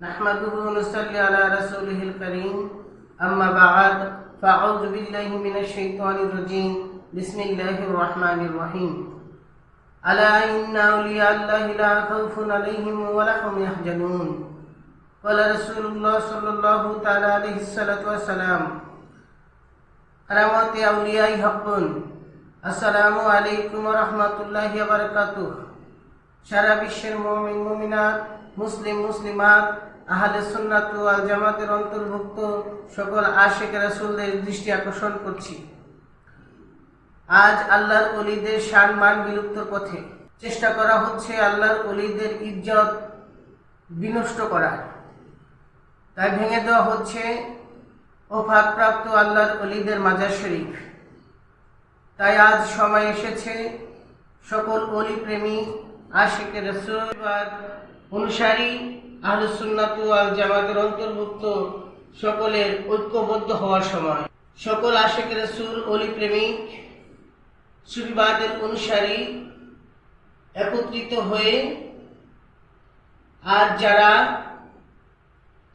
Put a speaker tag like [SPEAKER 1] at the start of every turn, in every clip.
[SPEAKER 1] نحمده ونصلي على رسوله الكريم أما بعد فأعوذ بالله من الشيطان الرجيم بسم الله الرحمن الرحيم ألا إن أولياء الله لا خوف عليهم ولا هم يحزنون قال رسول الله صلى الله تعالى عليه الصلاة والسلام كرامات أولياء حق السلام عليكم ورحمة الله وبركاته সারা বিশ্বের মুমিন মুমিনাত মুসলিম মুসলিমাত আহলে সুন্নাত ওয়াল জামাতের অন্তর্ভুক্ত সকল আশিক রাসূলদের দৃষ্টি আকর্ষণ করছি। আজ আল্লাহর ওলিদের সম্মান বিলুপ্তর পথে চেষ্টা করা হচ্ছে আল্লাহর ওলিদের ইজ্জত বিনষ্ট করা, তাই ভেঙে দেওয়া হচ্ছে ওফাতপ্রাপ্ত আল্লাহর ওলিদের মাজার শরীফ। তাই আজ সময় এসেছে সকল ওলি প্রেমী আশিক রাসূল অনুসারী আহলে সুন্নাত ওয়াল জামাতের অন্তর্ভুক্ত সকলের ঐক্যবদ্ধ হওয়ার সময়। সকল আশিক রাসূল ওলি প্রেমিক সুফিবাদের অনুসারী একত্রিত হয়ে আর যারা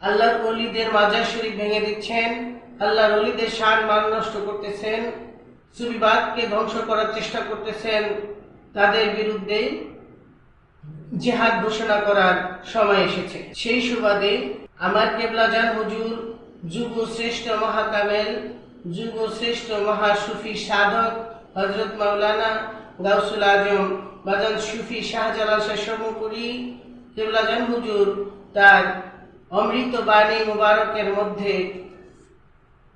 [SPEAKER 1] আল্লাহর ওলিদের মাজার শরীফ ভেঙে দিচ্ছেন, আল্লাহর ওলিদের সম্মান নষ্ট করতেছেন, সুফিবাদকে ধ্বংস করার চেষ্টা করতেছেন, তাদের বিরুদ্ধে জিহাদ ঘোষণা করার সময় এসেছে। সেই সুবাদে আমার কেবলাজান হুজুর যুগ শ্রেষ্ঠ মহাকামেল যুগ শ্রেষ্ঠ মহাসুফি সাধক হযরত মাওলানা গাউসুল আজম বাজান সুফি শাহজালাল শাসমুকুরি কেবলাজান হুজুর তার অমৃত বাণী মুবারকের মধ্যে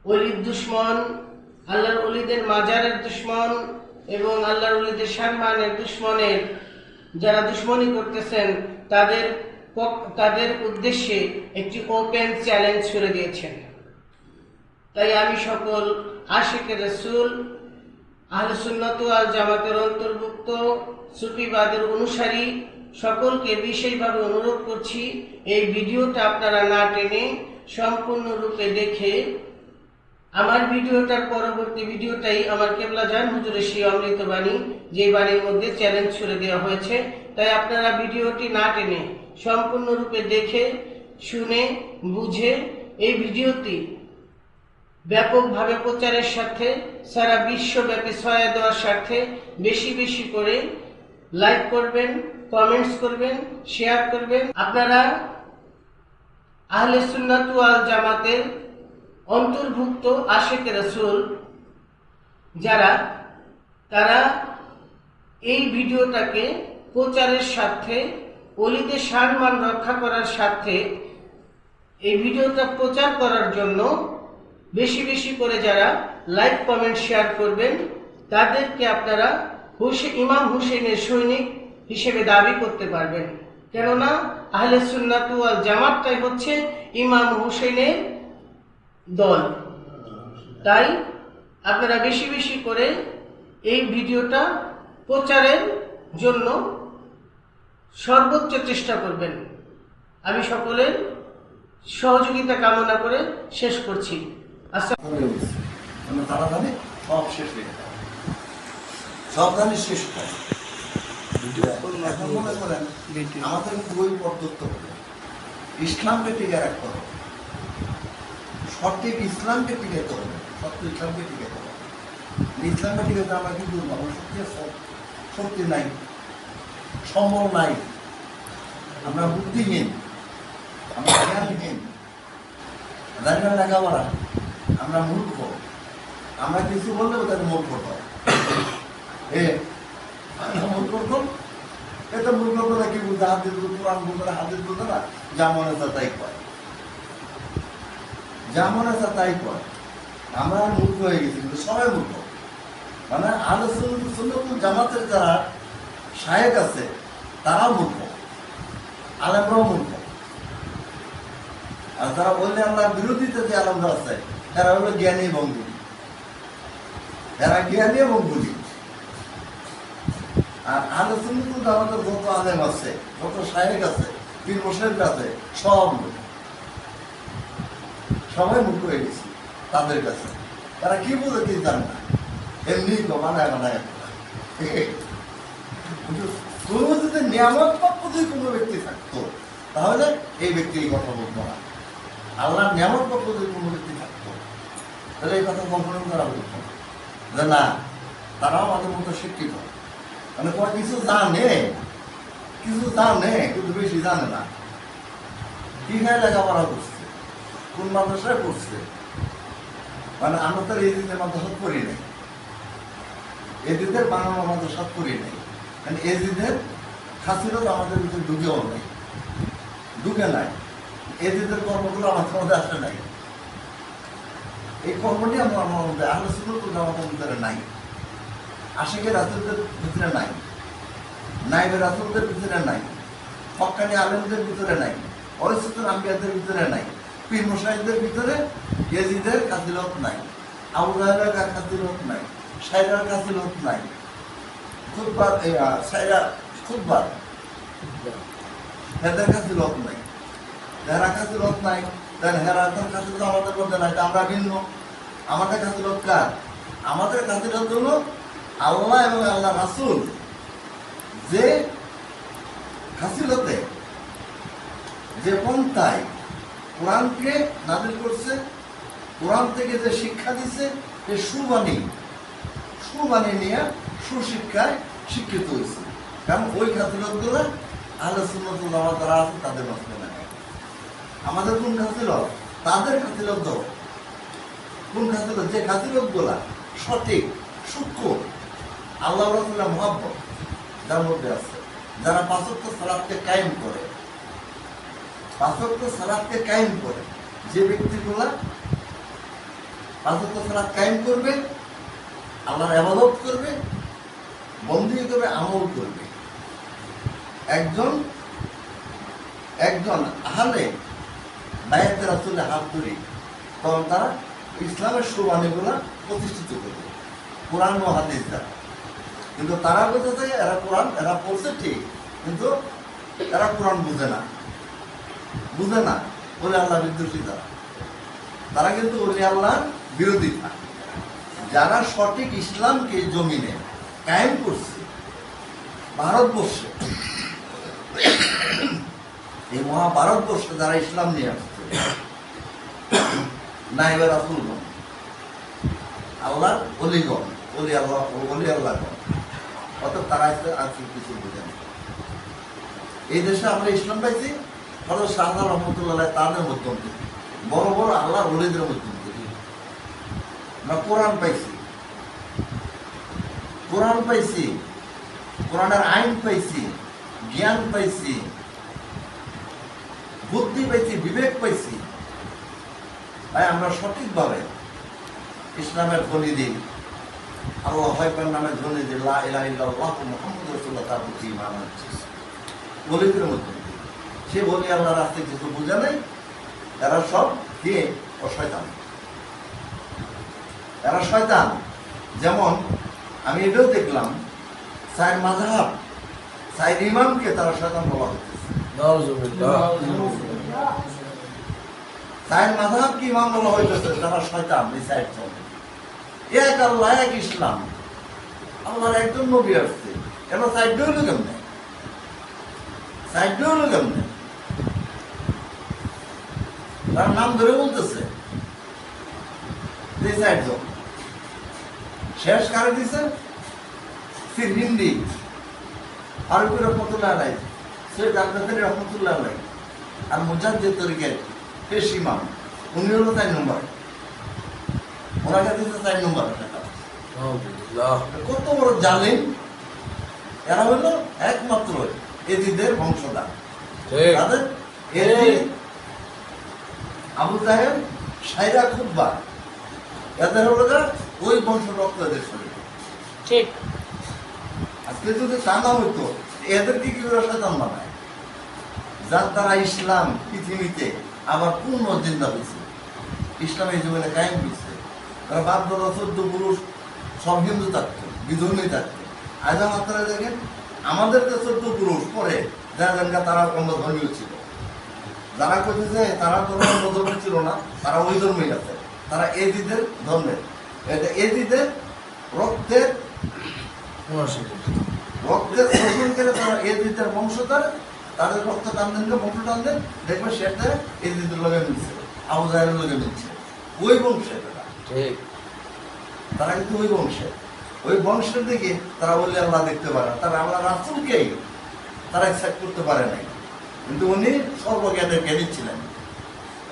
[SPEAKER 1] ওলির দুশ্মন, আল্লাহর ওলিদের মাজারের দুশ্মন এবং আল্লাহর ওলিদের সম্মানের দুশ্মনের যারা দুশ্মনী করতেছেন তাদের উদ্দেশ্যে একটি ওপেন চ্যালেঞ্জ করে দিয়েছেন। তাই আমি সকল আশিকে রাসূল আহলে সুন্নাত ওয়াল জামাতের অন্তর্ভুক্ত সুফিবাদের অনুসারী সকলকে বিশেষভাবে অনুরোধ করছি, এই ভিডিওটা আপনারা না টেনে সম্পূর্ণরূপে দেখে আমার ভিডিওটার পরবর্তী ভিডিওটাই আমার কেবলাজান হুজুরের সেই অমৃত বাণী, যে বাণীর মধ্যে চ্যালেঞ্জ ছুড়ে দেওয়া হয়েছে। তাই আপনারা ভিডিওটি না টেনে সম্পূর্ণরূপে দেখে শুনে বুঝে এই ভিডিওটি ব্যাপকভাবে প্রচারের সাথে সারা বিশ্বব্যাপী ছড়িয়ে দেওয়ার স্বার্থে বেশি বেশি করে লাইক করবেন, কমেন্টস করবেন, শেয়ার করবেন। আপনারা আহলে সুন্নাত ওয়াল জামাতের অন্তর্ভুক্ত আশিক রাসূল যারা তারা এই ভিডিওটাকে প্রচারের স্বার্থে ওলিদের সম্মান রক্ষা করার স্বার্থে এই ভিডিওটা প্রচার করার জন্য বেশি বেশি করে যারা লাইক কমেন্ট শেয়ার করবেন তাদেরকে আপনারা ইমাম হুসেনের সৈনিক হিসেবে দাবি করতে পারবেন। কেননা আহলে সুন্নাত ওয়াল জামাতটাই হচ্ছে ইমাম হুসেনের দল। তাই আপনারা বেশি বেশি করে এই ভিডিওটা প্রচারের জন্য সর্বোচ্চ চেষ্টা করবেন। আমি সকলের সহযোগিতা কামনা করে শেষ করছি।
[SPEAKER 2] আমাদের বই পদ্ধতি ইসলামকে টিকে রাখতে হবে, সঠিক ইসলামকে টিকাতে হবে, সত্য ইসলামকে টিকাতে হবে। ইসলামকে টিকাতে আমরা কিন্তু শক্তি নাই, সম্বল নাই, আমরা বুদ্ধিহীন, আমরা জ্ঞানহীন, জানি না লেখাপড়া, আমরা মূর্খ। আমরা কিছু বললে ওদের মূর্খ হয়, মূর্খ এত মূর্খ করে কি বুঝতে হাদিস কোরআন বলতে হাদিস বলতে না, যা মনে হয় তাই কয়, যা মনে আছে তাই কয়। আমরা মূর্খ হয়ে গেছি, কিন্তু সবাই মূর্খ। মানে আহলে সুন্নাত ওয়াল জামাতের যারা শায়েখ আছে তারাও মূর্খ, আলেমরাও মূর্খ। আর যারা বললে আমরা বিরোধিতা যে আলেমরা আছে তারা হলো জ্ঞানী এবং বুঝি, এরা জ্ঞানী এবং বুঝি। আর আহলে সুন্নাত ওয়াল জামাতের যত আলেম আছে, যত শায়েখ আছে, পীর মুর্শিদ আছে, সবাই মূর্খ হয়ে গেছি তাদের কাছে। তারা কি বলে কি জান না, এমনি বানায় বানায়। কোনো যদি নিয়ামত প্রাপ্ত যদি কোনো ব্যক্তি থাকতো তাহলে এই ব্যক্তি এই কথা বলতো না। আল্লাহর নিয়ামত পক্ষ যদি কোনো ব্যক্তি থাকতো তাহলে এই কথা কখনো তারা বলতো না যে না তারাও আমাদের মতো শিক্ষিত, মানে কিছু জানে কিন্তু বেশি জানে না। কি খায় লেখাপড়া করছে, কোন মাদ্রাসায় পড়ছে, মানে আমরা তো এই দিনের মাদ্রাসা পড়ি নাই, এদিদের বাংলা মাদ্রাসা পড়ি নাই, মানে এদিদের খাসিরত আমাদের ভিতরে ঢুকেও নাই, ঢুকে নাই, এদিদের কর্মগুলো আমাদের মধ্যে আসে নাই। এই কর্মটি আমার মধ্যে আহলে সুন্নাত আমাদের ভিতরে নাই, আশিকে রাসূলদের ভিতরে নাই, নাইবে রাসূলদের ভিতরে নাই, হক্কানি আলেমদের ভিতরে নাই, ওয়ারিসাতুল আম্বিয়াদের ভিতরে নাই, পীর মুশাইখদের ভিতরে ইয়াজিদের কাফিলত নাই, আবু জাহেলের কাফিলত নাই, শায়রার কাফিলত নাই, খুতবার শায়রা খুতবার হেদের কাফিলত নাই, হেরা কাফিলত নাই, দেন হেরাদের কাফিলত আমাদের মধ্যে নাই, আমরা ভিন্ন। আমাদের কাফিলত কার? আমাদের কাফিলত হলো আল্লাহ এবং আল্লাহ রাসূল যে কাফিলতে যে পন্থায় কোরআনকে নাযিল করছে, কোরআন থেকে যে শিক্ষা দিছে, এই সুবাণী নিয়ে সুশিক্ষায় শিক্ষিত হয়েছে। কারণ ওই খাতিলতগুলো আহলে সুন্নাত ওয়াল জামাত যারা আছে তাদের মধ্যে নাই। আমাদের কোন খাতিলত? তাদের খাতিলত। কোন খাতিলত? যে খাতিলতগুলা সঠিক, সূক্ষ্ম, আল্লাহ রাসূলের মুহাব্বত যার মধ্যে আছে, যারা পাঁচ ওয়াক্ত সালাতকে কায়েম করে, পাঁচ ওয়াক্ত সালাতকে কায়েম করে, যে ব্যক্তিগুলা পাঁচ ওয়াক্ত সালাত কায়েম করবে, আল্লাহর ইবাদত করবে, বন্দেগী করবে, আমল করবে, একজন আহলে বায়াতে রাসূলের হাত ধরে, তখন তারা ইসলামের সুবাণীগুলা প্রতিষ্ঠিত করবে কোরআন ও হাদিস দ্বারা। কিন্তু তারা বলতে এরা পড়ছে ঠিক, কিন্তু এরা কোরআন বুঝে না বলে আল্লাহ বিদ্বেষী তারা কিন্তু ওলি আল্লাহর বিরোধী থাকে। যারা সঠিক ইসলামকে জমিনে কায়েম করছে ভারতবর্ষে, এই মহাভারতবর্ষে যারা ইসলাম নিয়ে আসছে, নাইবে রাসূলগণ, আল্লাহর ওলিগণ, ওলি আল্লাহগণ, অর্থাৎ তারা আজকে কিছু বোঝেন। এই দেশে আমরা ইসলাম পাইছি হযরত শাহজালাল রহমাতুল্লাহ তাদের মধ্যম থেকে, বড় বড় আল্লাহর ওলিদের মধ্যম থেকে। আমরা কোরআন পাইছি, কোরআনের আইন পাইছি, জ্ঞান পাইছি, বুদ্ধি পাইছি, বিবেক পাইছি। তাই আমরা সঠিকভাবে ইসলামের ধ্বনি দিই, আল্লাহ হয়পার নামে ধ্বনি দিই, লা ইলাহা ইল্লাল্লাহ মুহাম্মাদুর রাসূলুল্লাহ, তার প্রতি ঈমান আনছি। ওলিদের মধ্যে সে বলি আল্লাহর রাস্তায় কিছু বোঝা নাই, এরা সব দিয়ে ও শয়তান, এরা শয়তান। যেমন আমি এটাও দেখলাম, সাইর মাযহাব, সাইর ইমামকে তারা শয়তান বলা হচ্ছে। সাইর মাযহাব কি ইমাম বলা হইতেছে, তারা শয়তান। এই সাইর চলে এক আল্লাহ, এক ইসলাম, আল্লাহর একজন নবী আসছে, এবার সাইড হইল কেমনে? তার নাম ধরে বলতেছে শেষ কারে দিছে? ফির হিন্দি আরবি রহমতুল্লাহ আলাইহি, সৈয়দ আবদুল রহমতুল্লাহ আলাইহি, আর মুজাদ্দিদ তরিকার পেশ ইমাম, উনি হলো 4 নম্বর, ওনাকে দিচ্ছে 4 নম্বর। কত বড় জালিম! এরা হলো একমাত্র এজিদের বংশধর। তাদের এজিদ, আবু জাহেল, শায়রা খুতবা, এদের হলো ওই বংশ রক্ত এদের শরীরে।
[SPEAKER 1] ঠিক।
[SPEAKER 2] আজকে যদি তা না হইতো, এদেরকে কি করে শয়তান বানায়? যার দ্বারা ইসলাম পৃথিবীতে আবার পূর্ণ জিন্দা হয়েছে, ইসলামের জীবনে কায়েম হয়েছে। তারা বাপ দাদা 14 পুরুষ সব হিন্দু থাকতো, বিধর্মী থাকতো। আজ আপনারা দেখেন আমাদেরকে 14 পুরুষ পরে তারা অন্য ধর্মীয় ছিল, যারা করতেছে তারা অন্য ধর্ম ছিল না, তারা ওই ধর্মই আছে, তারা এজিদের ধর্মের, এজিদের রক্তের শোষণ করে তারা এজিদের বংশধর, তাদের রক্ত টানলেন না, মোটর টানলেন, দেখবে সেটা এজিদের লগে মিলছে, আবু জাহেলের লগে মিলছে। ওই বংশে তারা কিন্তু ওই বংশের, ওই বংশের দিকে তারা বললে আল্লাহ দেখতে পারে, তারা আল্লাহ রাসূলকেই তারা অ্যাকসেপ্ট করতে পারে নাই। কিন্তু উনি সর্বজ্ঞানের জ্ঞানী ছিলেন,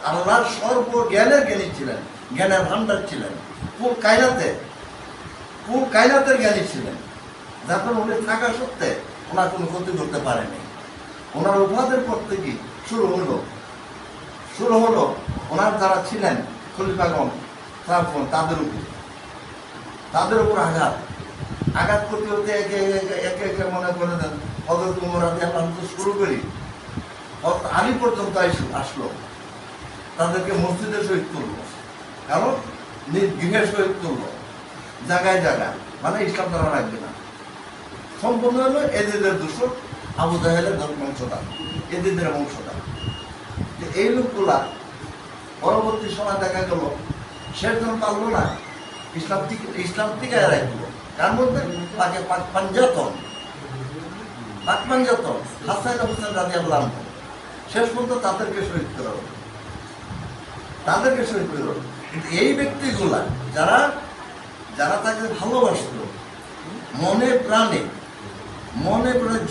[SPEAKER 2] আল্লাহর সর্বজ্ঞানের জ্ঞানী ছিলেন, জ্ঞানের ভান্ডার ছিলেন, পুর কায়নাতের জ্ঞানী ছিলেন। যার ফলে উনি থাকা সত্ত্বে ওনার কোনো ক্ষতি করতে পারেনি। ওনার উপাদের পর থেকে শুরু হলো ওনার যারা ছিলেন খলিফাগণ তাদের উপর আঘাত করতে হতে একে একে মনে করে দেন হযরত ওমর রাদিয়াল্লাহু আনহু শুরু করি আলী পর্যন্ত আসলো, তাদেরকে মসজিদে শহীদ করলো, কারণ গৃহে শহীদ করলো, জায়গায় জায়গায়, মানে ইসলাম তারা রাখবে না। সম্পূর্ণ হলো এজিদের দূষণ, আবু জাহেলের বংশধর, এজিদের বংশধর। এই লোকগুলা পরবর্তী সময় দেখা গেল শেষ জন পারলো না ইসলাম টিকায় রাখলো। তার মধ্যে পাক পাঞ্জাতন হাসান হুসেন রাদিয়াল্লাহু আনহু শেষ পর্যন্ত তাদেরকে শহীদ করা হলো। কিন্তু এই ব্যক্তিগুলা যারা তাকে ভালোবাসত, মনে প্রাণে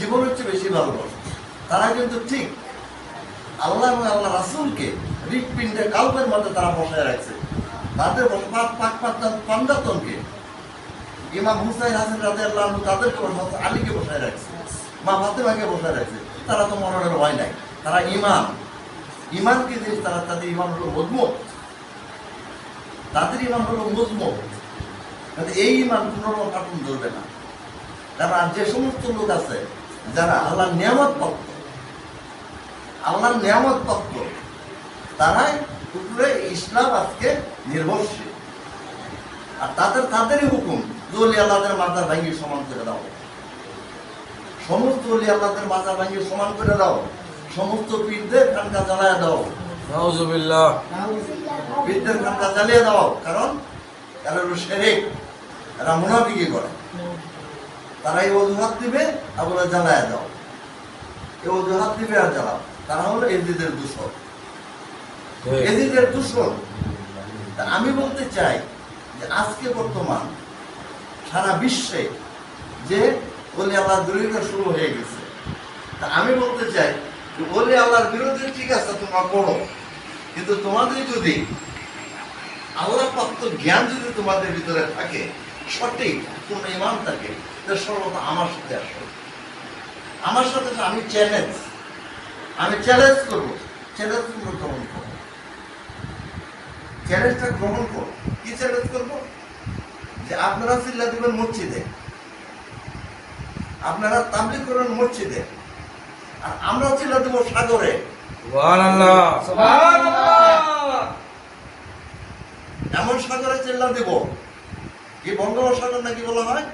[SPEAKER 2] জীবনের চেয়ে বেশি ভালোবাসত, তারা কিন্তু ঠিক আল্লাহ এবং আল্লাহ রাসূলকে হৃৎপিণ্ডে কাল্পের মধ্যে তারা বসায় রাখছে। তাদের পাঞ্জাতনকে ইমাম হুসাইন হাসান রাদিয়াল্লাহু আনহু তাদেরকে বসায়, আলীকে বসায় রাখছে, মা ফাতেমাকে বসায় রাখছে। তারা তো মরণের ভয় নাই, তারা ইমানকে যে তাদের ইমান হলো মজবুত, এই ইমান কোনো কাটুন ধরবে না। তারা যে সমস্ত লোক আছে যারা আল্লাহর নিয়ামত ভক্ত, তারাই উপরে ইসলাম আজকে নির্ভরশীল। আর তাদেরই হুকুম যে ওলি আল্লাহদের মাজার ভাঙিয়ে সমান করে দাও, সমস্ত ওলি আল্লাহদের মাজার ভাঙিয়ে সমান করে দাও, সমস্ত পীরদের খানকা জ্বালায় দাও,
[SPEAKER 3] নাউজুবিল্লাহ,
[SPEAKER 2] পীরদের খানকা জ্বালিয়ে দাও, কারণ এরা হলো শিরক, এরা মুনাফিকি করে। তারা এই অজুহাত দিবে আর বলে জ্বালায় দাও, এই অজুহাত দিবে আর জ্বালাও। তারা হলো এজিদের দূষণ। আমি বলতে চাই যে আজকে বর্তমান সারা বিশ্বে যে ওলি আল্লাহর বিরোধিতা শুরু হয়ে গেছে, তা আমি বলতে চাই যে ওলি আল্লাহর বিরোধী ঠিক আছে তোমরা পড়ো, কিন্তু তোমাদের যদি আল্লাহ প্রাপ্ত জ্ঞান যদি তোমাদের ভিতরে থাকে, সঠিক কোন ইমান থাকে, তাহলে সর্বদা আমার সাথে আসো, আমার সাথে আমি চ্যালেঞ্জ করবো, চ্যালেঞ্জটা গ্রহণ করো। কি চ্যালেঞ্জ করবো? যে আপনারা চিল্লা দিবেন মসজিদে, আপনারা তাবলীগ করবেন মসজিদে, আর আমরা চিল্লা দেবো সাগরে।
[SPEAKER 3] সুবহানাল্লাহ, সুবহানাল্লাহ।
[SPEAKER 2] এমন সাগরে চিল্লা দেব, কি বঙ্গোপসাগর নাকি বলা হয়,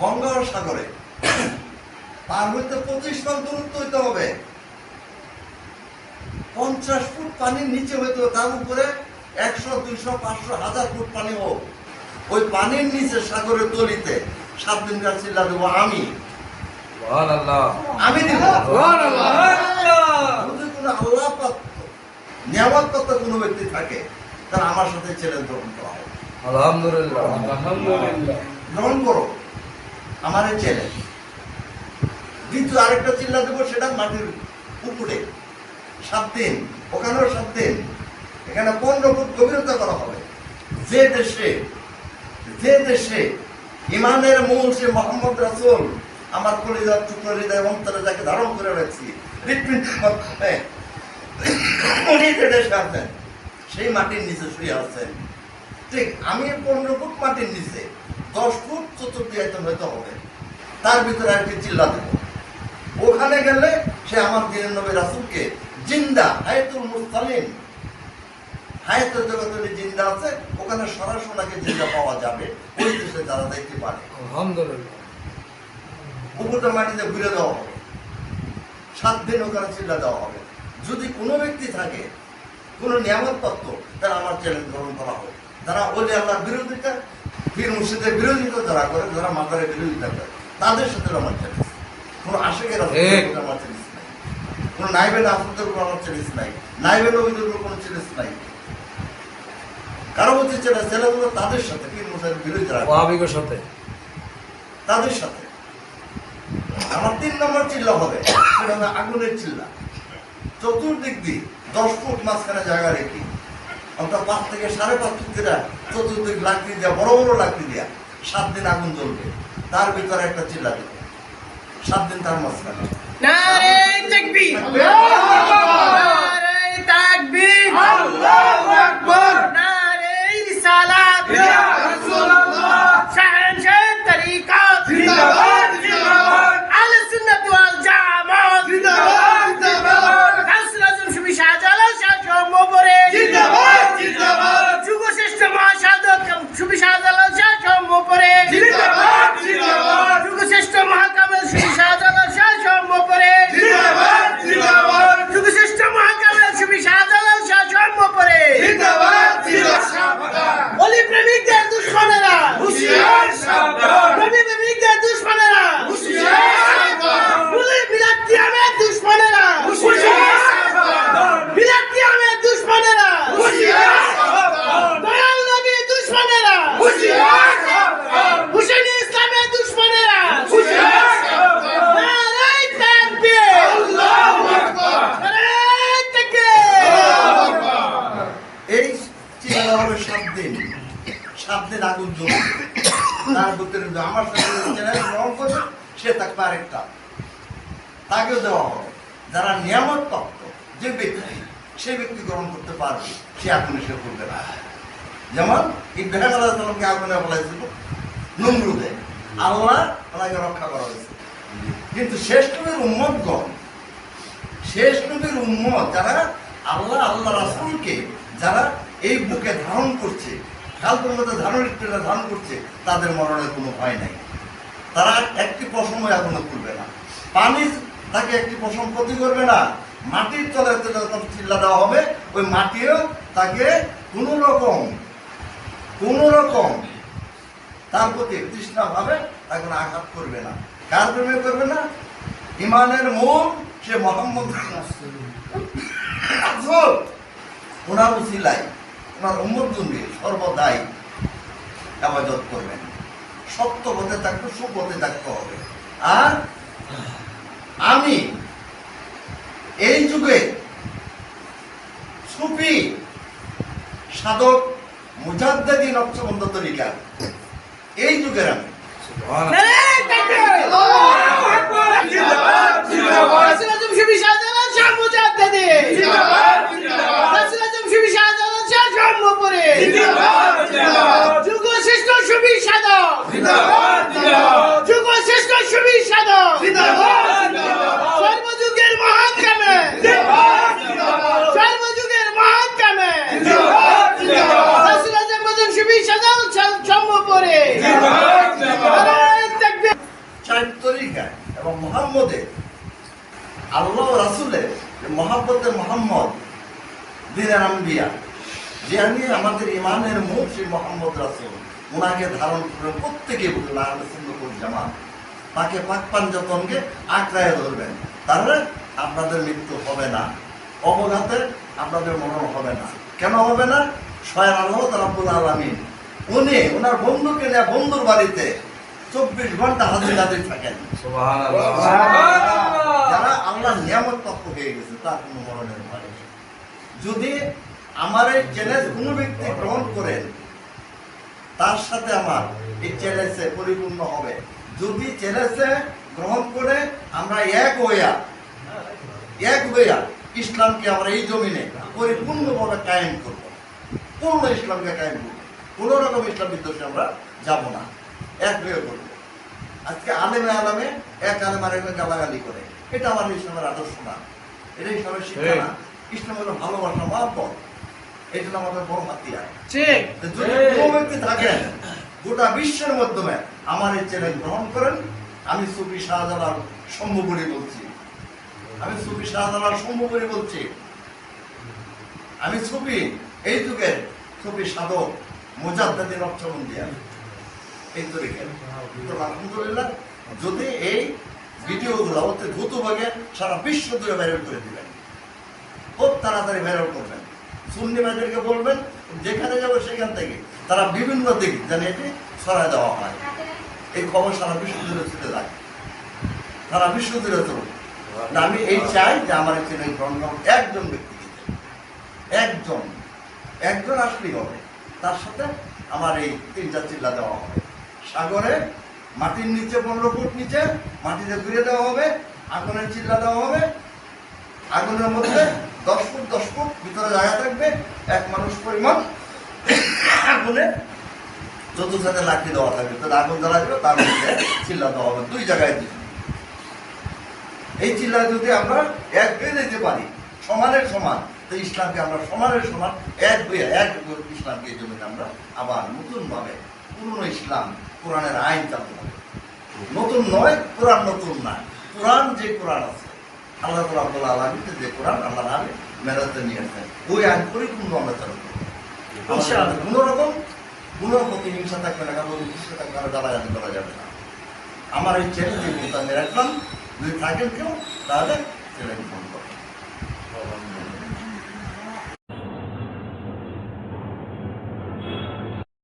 [SPEAKER 2] বঙ্গোপসাগরে তার হইতে 25 মাইল দূরত্ব হইতে হবে, 50 ফুট পানির নিচে হইতে হবে, তার উপরে 100, 200, 500, 1000 ফুট পানি হোক, ওই পানির নিচে সাগরের তলিতে 7 দিন কাল চিল্লা দেবো আমি দিব। যদি কোনো আল্লাহ প্রাপ্ত নিয়ামত প্রাপ্ত কোনো ব্যক্তি থাকে, তারা আমার সাথে চ্যালেঞ্জ গ্রহণ করা হবে।
[SPEAKER 3] আলহামদুলিল্লাহ,
[SPEAKER 2] গ্রহণ করো আমার এই চ্যালেঞ্জ। দ্বিতীয় আরেকটা চিল্লা দেবো, সেটা মাটির উপরে 7 দিন, ওখানেও 7 দিন, এখানে 15 ফুট গভীরতা করা হবে। যে দেশে ইমানের মূল সে মোহাম্মদ রাসূল, আমার কলিজার টুকরো হৃদয় অন্তরে যাকে ধারণ করে রাখছি, উনি যে দেশে আছেন সেই মাটির নিচে শুয়ে আছেন, ঠিক আমি 15 ফুট মাটির নিচে, 10 ফুট চতুর্দিকে হইতে হবে, তার ভিতরে আর কি চিল্লা দেবো। ওখানে গেলে সে আমার দিনের নবী রাসূলকে জিন্দা হায়াতুল মুস্তালিম, হায়াতুল জগতে জিন্দা আছে, ওখানে সরাসরি জিন্দা পাওয়া যাবে, ওই দেশে যারা দেখতে পারে।
[SPEAKER 3] আলহামদুলিল্লাহ,
[SPEAKER 2] উপরে মাটিতে ঘুরে দেওয়া হবে, 7 দিন ওখানে চিল্লা দেওয়া হবে। যদি কোনো ব্যক্তি থাকে কোনো নিয়ামত প্রাপ্ত, তারা আমার চ্যালেঞ্জ গ্রহণ করা হবে। যারা ওলি আল্লাহর বিরোধিতা, পীর মুর্শিদের বিরোধিতা যারা করে, যারা মাজারের বিরোধিতা করে, তাদের সাথে আমার চ্যালেঞ্জ। কোনো আশেকের আমার চ্যালেঞ্জ নেই। কোনো নাইবের আপনাদের উপর আমার চ্যালেঞ্জ নাই, নাইবের নবীদের উপর কোনো চ্যালেঞ্জ নাই। কারো হচ্ছে ছেলেগুলো তাদের সাথে পীর মুর্শিদের বিরোধীরা
[SPEAKER 3] ওয়াহাবিদের সাথে
[SPEAKER 2] তাদের সাথে। আমার 3 নম্বর চিল্লা হবে, সেটা হবে আগুনের চিল্লা। চতুর্দিক দিয়ে 10 ফুট মাঝখানে জায়গা রেখে অন্তত 5 থেকে 5.5 ফুট দিয়ে চতুর্দিক লাকড়ি দিয়া, বড় বড় লাকড়ি দিয়া 7 দিন আগুন জ্বলবে, তার ভিতরে একটা চিল্লা দেবে 7 দিন তার মাঝখানে।
[SPEAKER 1] নারে তাকবীর, নারে তাকবীর, আল্লাহু আকবার, নারে রিসালাত, ইয়া রাসূলুল্লাহ, শাহনশাহ তরিকা, জিন্দাবাদ জিন্দাবাদ, আহলে সুন্নাত ওয়াল জামাত, জিন্দাবাদ জিন্দাবাদ, গাউসুল আজম সুফি শাহজালাল শাহ জম্মুপুরে, জিন্দাবাদ জিন্দাবাদ, যুগশ্রেষ্ঠ মহাসাধক সুফি শাহজালাল শাহ জম্মুপুরে, জিন্দাবাদ জিন্দাবাদ, যুগশ্রেষ্ঠ মহাকামেল সুফি শাহজালাল শাহ জম্মুপুরে, জিন্দাবাদ জিন্দাবাদ, যুগশ্রেষ্ঠ মহাকামেল সুফি শাহজালাল শাহ জম্মুপুরে, জিন্দাবাদ জিন্দাবাদ, ওলি প্রেমিকদের দুশমনেরা হুঁশিয়ার সাবধান, নবী প্রেমিকদের দুশমনেরা হুঁশিয়ার সাবধান, ওলি বিলাত কিয়ামের দুশমনেরা হুঁশিয়ার সাবধান, বিলাত কিয়ামের দুশমনেরা হুঁশিয়ার সাবধান, দয়াল নবীর দুশমনেরা হুঁশিয়ার সাবধান, হুসেইন ইসলামের দুশমনেরা হুঁশিয়ার সাবধান, নারে তাকবীর, আল্লাহু আকবার, নারে তাকবীর, আল্লাহু আকবার।
[SPEAKER 2] এই চিল্লা হবে 7 দিন, 7 দিন আগুন জ্বলবে। তার ভিতরে আমার সাথে চ্যালেঞ্জ গ্রহণ করবে, সে থাকবে আরেকটা, তাকেও দেওয়া হবে। যারা নিয়ামত প্রাপ্ত যে ব্যক্তি, সেই ব্যক্তি গ্রহণ করতে পারবে, সে আগুনে সে করবে না। যেমন ইব্রাহিম আলাইহিস সালামকে আগুনে বলাইছিল নমরুদে, আল্লাহ ওনাকে রক্ষা করা হয়েছে। কিন্তু শেষ নবীর উম্মতগণ, শেষ নবীর উম্মত যারা আল্লাহ আল্লাহ রাসূলকে যারা এই বুকে ধারণ করছে, কালকের মধ্যে ধারণ করছে, তাদের মরণের কোনো ভয় নাই। তারা একটি পশম এখনো তুলবে না, পানি তাকে একটি পশম ক্ষতি করবে না। মাটির তলে যখন চিল্লা দেওয়া হবে, ওই মাটিও তাকে কোনো রকম তার প্রতি তৃষ্ণা ভাবে তাকে কোনো আঘাত করবে না। কার প্রেমে করবে না? ইমানের মূল সে মুহাম্মদ রাসূল, ওনার উসিলায় ওনার উম্মতগণকে সর্বদাই ইবাদত করবেন। সত্য পথে থাকতে, সুপথে থাকতে হবে। আর আমি এই যুগে সুফি সাধক মুজাদ্দিদ নকশবন্দ তরিকা, এই যুগের আমি
[SPEAKER 3] সুবহানাল্লাহ।
[SPEAKER 1] নারে তাকবীর, আল্লাহু আকবার, জিন্দাবাদ জিন্দাবাদ, গাউসুল আজম সুফি শাহজালাল শাহ মুজাদ্দিদ, জিন্দাবাদ জিন্দাবাদ, গাউসুল আজম সুফি শাহজালাল শাহ জম্মুপুরে, জিন্দাবাদ জিন্দাবাদ, যুগশ্রেষ্ঠ সুফি সাধক, জিন্দাবাদ জিন্দাবাদ, যুগশ্রেষ্ঠ সুফি সাধক, জিন্দাবাদ জিন্দাবাদ, সর্বযুগের মহান কামে, জিন্দাবাদ জিন্দাবাদ, সর্বযুগের মহান কামে, জিন্দাবাদ জিন্দাবাদ, গাউসুল আজম সুফি শাহজালাল শাহ জম্মুপুরে, জিন্দাবাদ জিন্দাবাদ, নারে তাকবীর।
[SPEAKER 2] চার তরিকা এবং মুহাম্মদের আল্লাহ রাসূলের মহাব্বতে মুহাম্মদ দিনের আম্বিয়া, যে আমি আমাদের ইমানের মূল সেই মুহাম্মদ রাসূল, ওনাকে ধারণ করে প্রত্যেকে বলবেন আহলে সুন্নাত ওয়াল জামাত, তাকে পাক পাঞ্জাতনকে আঁকড়ায় ধরবেন। তাহলে আপনাদের মৃত্যু হবে না, অবঘাতে আপনাদের মরণ হবে না। কেন হবে না? স্বয়ং আল্লাহ রাব্বুল আলামিন উনি ওনার বন্ধুকে নিয়ে বন্ধুর বাড়িতে 24 ঘন্টা হাজির থাকেন।
[SPEAKER 3] সুবহানাল্লাহ।
[SPEAKER 2] যারা আল্লাহ নিয়ামত প্রাপ্ত হয়ে গেছে, তার কোনো মরণের ভয় নেই। যদি আমার এই চ্যালেঞ্জ কোনো ব্যক্তি গ্রহণ করেন, তার সাথে আমার এই চ্যালেঞ্জে পরিপূর্ণ হবে। যদি চ্যালেঞ্জে গ্রহণ করে আমরা এক হইয়া ইসলামকে আমরা এই জমিনে পরিপূর্ণভাবে কায়েম করব, পূর্ণ ইসলামকে কায়েম করব, কোন রকম ইসলাম বিদ্বেষে আমরা যাব না, এক হয়ে করব। আজকে আলেমে এক আলেম আরেককে গালাগালি করে, এটা আমার ইসলামের আদর্শ না, এটা ইসলামের শিক্ষা না। ইসলাম হলো ভালোবাসা, মহব্বত, এটা আমাদের বড় হাতিয়ার।
[SPEAKER 1] ঠিক,
[SPEAKER 2] যদি কোনো ব্যক্তি থাকেন গোটা বিশ্বের মাধ্যমে আমার এই চ্যালেঞ্জ গ্রহণ করেন, আমি সুফি শাহজালাল সম্ভবরী বলছি, আমি সুফি এই যুগের সুফি সাধক মুজাদ্দিদ নকশবন্দিয়া এই তরিকা। আলহামদুলিল্লাহ, যদি এই ভিডিওগুলো অতি দ্রুতভাবে সারা বিশ্ব জুড়ে ভাইরাল করে দিবেন, খুব তাড়াতাড়ি ভাইরাল করবেন। সুন্নি ভাইদেরকে বলবেন যেখানে যাবে সেখান থেকে তারা বিভিন্ন দিক যেন এটি ছড়ায় দেওয়া হয়, এই খবর সারা বিশ্ব জুড়ে ছুটে যায়, সারা বিশ্ব জুড়ে চলবে। আমি এই চাই যে আমার চ্যানেল গ্রহণ একজন ব্যক্তিকে, একজন আসলেই হবে, তার সাথে আমার এই 3টা চিল্লা দেওয়া হবে। সাগরে মাটির নিচে 15 ফুট নিচে মাটিতে ঘুরে দেওয়া হবে, আগুনের চিল্লা দেওয়া হবে, আগুনের মধ্যে 10 ফুট ভিতরে জায়গা থাকবে, এক মানুষ পরিমাণ আগুনে চতুর্থাতে লাঠি দেওয়া থাকবে, তো আগুন জ্বালা দেবে, তার মধ্যে চিল্লা দেওয়া হবে 2 জায়গায় দিবে। এই চিল্লা যদি আমরা এক হয়ে যেতে পারি সমানের সমান, তো ইসলামকে আমরা সমানের সমান এক ইসলামকে এই জন্য আমরা আবার নতুন ভাবে পুরনো ইসলাম কোরআনের আইন চালু হবে। নতুন নয়, কোরআন নতুন না, কোরআন যে কোরআন আছে আল্লাহ রাব্বুল আলামিন যে কোরআন আল্লাহ নামে মেরাজে নিয়ে আসেন, ওই আইন পরিপূর্ণ আমরা চালু করবো। কোনো প্রতি হিংসা থাকবে না, কারণ হিংসা থাকবে, কারো গালাগালি করা যাবে না। আমার এই চ্যালেঞ্জ আমি রাখলাম, যদি থাকেন কেউ তাহলে চ্যালেঞ্জ ফোন করবেন।